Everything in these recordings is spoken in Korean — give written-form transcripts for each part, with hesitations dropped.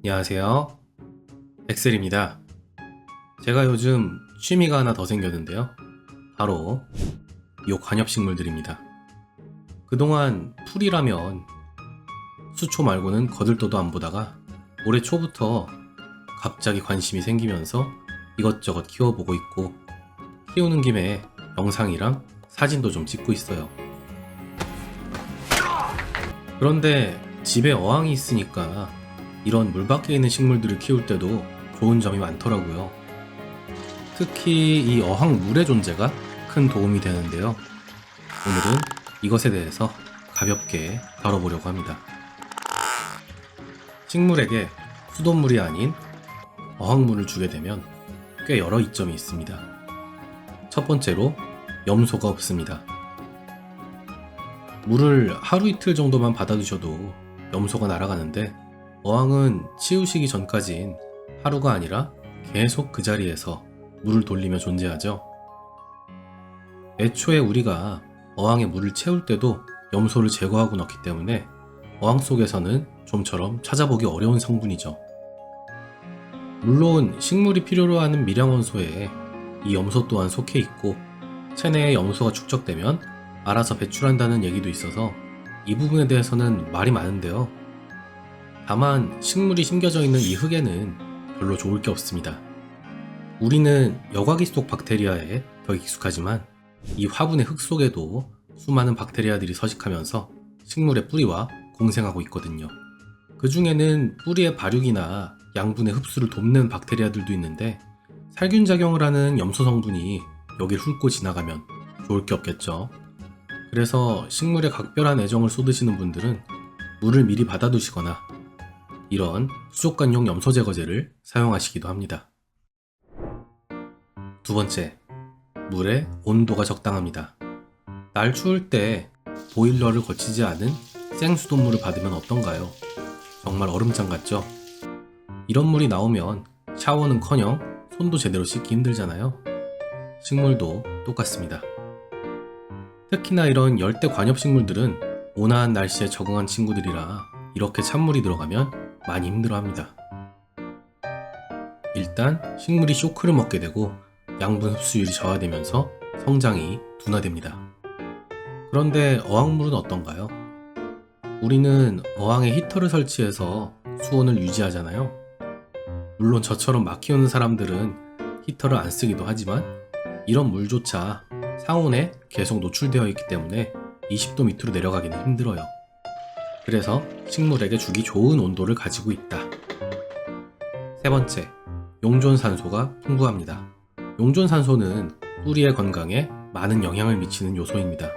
안녕하세요. 엑셀입니다. 제가 요즘 취미가 하나 더 생겼는데요. 바로 요 관엽식물들입니다. 그동안 풀이라면 수초 말고는 거들떠도 안 보다가 올해 초부터 갑자기 관심이 생기면서 이것저것 키워보고 있고, 키우는 김에 영상이랑 사진도 좀 찍고 있어요. 그런데 집에 어항이 있으니까 이런 물 밖에 있는 식물들을 키울 때도 좋은 점이 많더라고요. 특히 이 어항 물의 존재가 큰 도움이 되는데요. 오늘은 이것에 대해서 가볍게 다뤄보려고 합니다. 식물에게 수돗물이 아닌 어항물을 주게 되면 꽤 여러 이점이 있습니다. 첫 번째로 염소가 없습니다. 물을 하루 이틀 정도만 받아두셔도 염소가 날아가는데, 어항은 치우시기 전까진 하루가 아니라 계속 그 자리에서 물을 돌리며 존재하죠. 애초에 우리가 어항에 물을 채울 때도 염소를 제거하고 넣기 때문에 어항 속에서는 좀처럼 찾아보기 어려운 성분이죠. 물론 식물이 필요로 하는 미량원소에 이 염소 또한 속해 있고, 체내에 염소가 축적되면 알아서 배출한다는 얘기도 있어서 이 부분에 대해서는 말이 많은데요. 다만 식물이 심겨져 있는 이 흙에는 별로 좋을 게 없습니다. 우리는 여과기 속 박테리아에 더 익숙하지만 이 화분의 흙 속에도 수많은 박테리아들이 서식하면서 식물의 뿌리와 공생하고 있거든요. 그 중에는 뿌리의 발육이나 양분의 흡수를 돕는 박테리아들도 있는데, 살균작용을 하는 염소 성분이 여길 훑고 지나가면 좋을 게 없겠죠. 그래서 식물에 각별한 애정을 쏟으시는 분들은 물을 미리 받아두시거나 이런 수족관용 염소 제거제를 사용하시기도 합니다. 두 번째, 물의 온도가 적당합니다. 날 추울 때 보일러를 거치지 않은 생수돗물을 받으면 어떤가요? 정말 얼음장 같죠? 이런 물이 나오면 샤워는커녕 손도 제대로 씻기 힘들잖아요. 식물도 똑같습니다. 특히나 이런 열대 관엽식물들은 온화한 날씨에 적응한 친구들이라 이렇게 찬물이 들어가면 많이 힘들어합니다. 일단 식물이 쇼크를 먹게 되고 양분 흡수율이 저하되면서 성장이 둔화됩니다. 그런데 어항물은 어떤가요? 우리는 어항에 히터를 설치해서 수온을 유지하잖아요. 물론 저처럼 막 키우는 사람들은 히터를 안 쓰기도 하지만 이런 물조차 상온에 계속 노출되어 있기 때문에 20도 밑으로 내려가기는 힘들어요. 그래서 식물에게 주기 좋은 온도를 가지고 있다. 세 번째, 용존산소가 풍부합니다. 용존산소는 뿌리의 건강에 많은 영향을 미치는 요소입니다.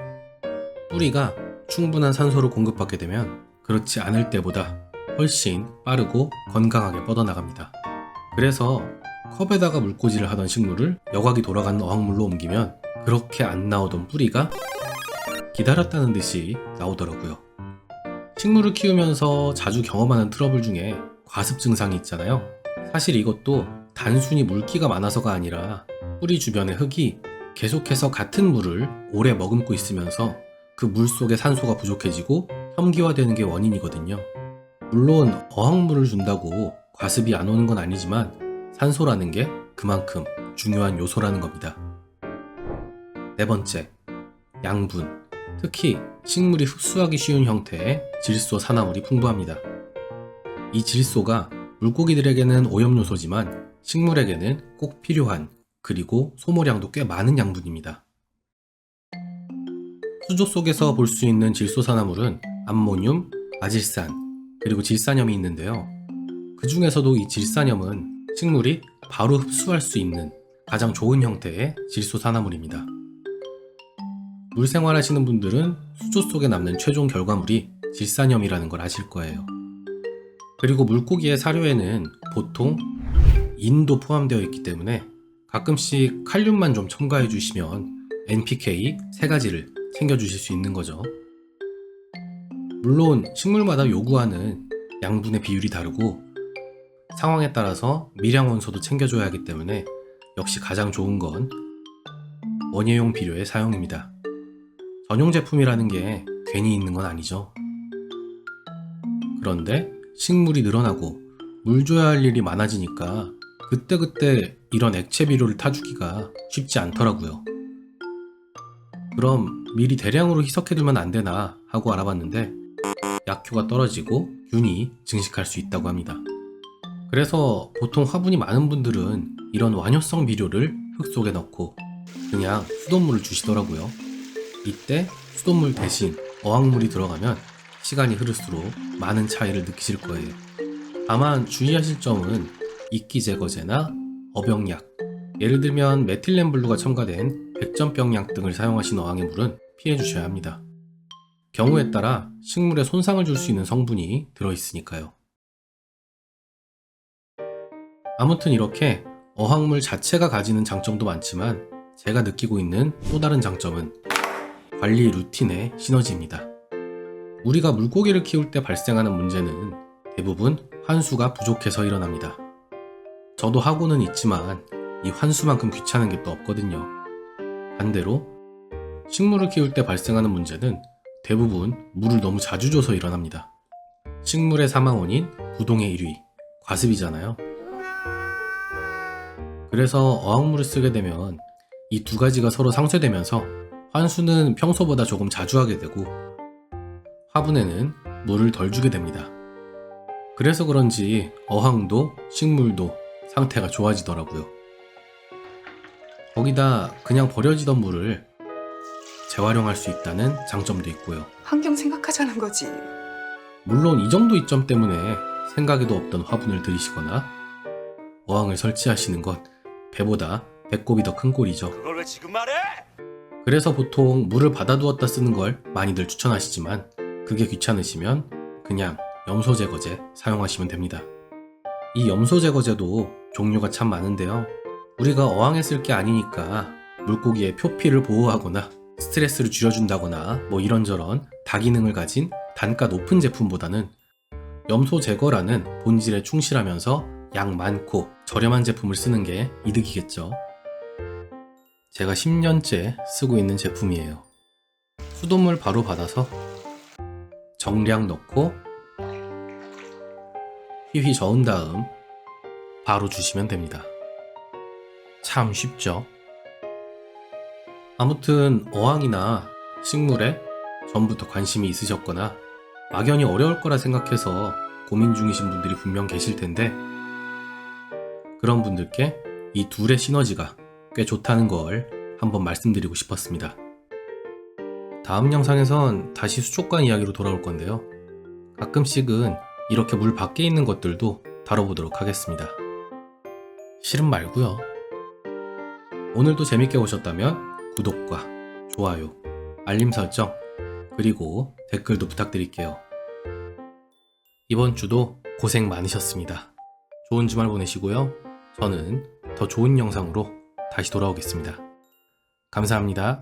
뿌리가 충분한 산소를 공급받게 되면 그렇지 않을 때보다 훨씬 빠르고 건강하게 뻗어나갑니다. 그래서 컵에다가 물꽂이를 하던 식물을 여과기 돌아가는 어항물로 옮기면 그렇게 안 나오던 뿌리가 기다렸다는 듯이 나오더라고요. 식물을 키우면서 자주 경험하는 트러블 중에 과습 증상이 있잖아요. 사실 이것도 단순히 물기가 많아서가 아니라 뿌리 주변의 흙이 계속해서 같은 물을 오래 머금고 있으면서 그 물 속에 산소가 부족해지고 혐기화되는 게 원인이거든요. 물론 어항물을 준다고 과습이 안 오는 건 아니지만 산소라는 게 그만큼 중요한 요소라는 겁니다. 네 번째, 양분. 특히 식물이 흡수하기 쉬운 형태의 질소 산화물이 풍부합니다. 이 질소가 물고기들에게는 오염요소지만 식물에게는 꼭 필요한, 그리고 소모량도 꽤 많은 양분입니다. 수조 속에서 볼 수 있는 질소 산화물은 암모늄, 아질산, 그리고 질산염이 있는데요. 그 중에서도 이 질산염은 식물이 바로 흡수할 수 있는 가장 좋은 형태의 질소 산화물입니다. 물 생활하시는 분들은 수조 속에 남는 최종 결과물이 질산염이라는 걸 아실 거예요. 그리고 물고기의 사료에는 보통 인도 포함되어 있기 때문에 가끔씩 칼륨만 좀 첨가해 주시면 NPK 3가지를 챙겨주실 수 있는 거죠. 물론 식물마다 요구하는 양분의 비율이 다르고 상황에 따라서 미량원소도 챙겨줘야 하기 때문에 역시 가장 좋은 건 원예용 비료의 사용입니다. 전용 제품이라는 게 괜히 있는 건 아니죠. 그런데 식물이 늘어나고 물 줘야 할 일이 많아지니까 그때그때 이런 액체 비료를 타주기가 쉽지 않더라고요. 그럼 미리 대량으로 희석해두면 안 되나 하고 알아봤는데 약효가 떨어지고 균이 증식할 수 있다고 합니다. 그래서 보통 화분이 많은 분들은 이런 완효성 비료를 흙 속에 넣고 그냥 수돗물을 주시더라고요. 이때 수돗물 대신 어항물이 들어가면 시간이 흐를수록 많은 차이를 느끼실 거예요. 다만 주의하실 점은 이끼 제거제나 어병약, 예를 들면 메틸렌블루가 첨가된 백전병약 등을 사용하신 어항의 물은 피해 주셔야 합니다. 경우에 따라 식물에 손상을 줄 수 있는 성분이 들어있으니까요. 아무튼 이렇게 어항물 자체가 가지는 장점도 많지만 제가 느끼고 있는 또 다른 장점은 관리 루틴의 시너지입니다. 우리가 물고기를 키울 때 발생하는 문제는 대부분 환수가 부족해서 일어납니다. 저도 하고는 있지만 이 환수만큼 귀찮은 게 또 없거든요. 반대로 식물을 키울 때 발생하는 문제는 대부분 물을 너무 자주 줘서 일어납니다. 식물의 사망 원인 부동의 1위, 과습이잖아요. 그래서 어항물을 쓰게 되면 이 두 가지가 서로 상쇄되면서 환수는 평소보다 조금 자주 하게 되고 화분에는 물을 덜 주게 됩니다. 그래서 그런지 어항도 식물도 상태가 좋아지더라고요. 거기다 그냥 버려지던 물을 재활용할 수 있다는 장점도 있고요. 환경 생각하자는 거지. 물론 이 정도 이점 때문에 생각에도 없던 화분을 들이시거나 어항을 설치하시는 것 배보다 배꼽이 더 큰 꼴이죠. 그걸 왜 지금 말해? 그래서 보통 물을 받아두었다 쓰는 걸 많이들 추천하시지만 그게 귀찮으시면 그냥 염소 제거제 사용하시면 됩니다. 이 염소 제거제도 종류가 참 많은데요. 우리가 어항에 쓸 게 아니니까 물고기의 표피를 보호하거나 스트레스를 줄여준다거나 뭐 이런저런 다기능을 가진 단가 높은 제품보다는 염소 제거라는 본질에 충실하면서 양 많고 저렴한 제품을 쓰는 게 이득이겠죠. 제가 10년째 쓰고 있는 제품이에요. 수돗물 바로 받아서 정량 넣고 휘휘 저은 다음 바로 주시면 됩니다. 참 쉽죠? 아무튼 어항이나 식물에 전부터 관심이 있으셨거나 막연히 어려울 거라 생각해서 고민 중이신 분들이 분명 계실 텐데 그런 분들께 이 둘의 시너지가 꽤 좋다는 걸 한번 말씀드리고 싶었습니다. 다음 영상에선 다시 수족관 이야기로 돌아올 건데요. 가끔씩은 이렇게 물 밖에 있는 것들도 다뤄보도록 하겠습니다. 실은 말고요. 오늘도 재밌게 보셨다면 구독과 좋아요, 알림 설정, 그리고 댓글도 부탁드릴게요. 이번 주도 고생 많으셨습니다. 좋은 주말 보내시고요. 저는 더 좋은 영상으로 다시 돌아오겠습니다. 감사합니다.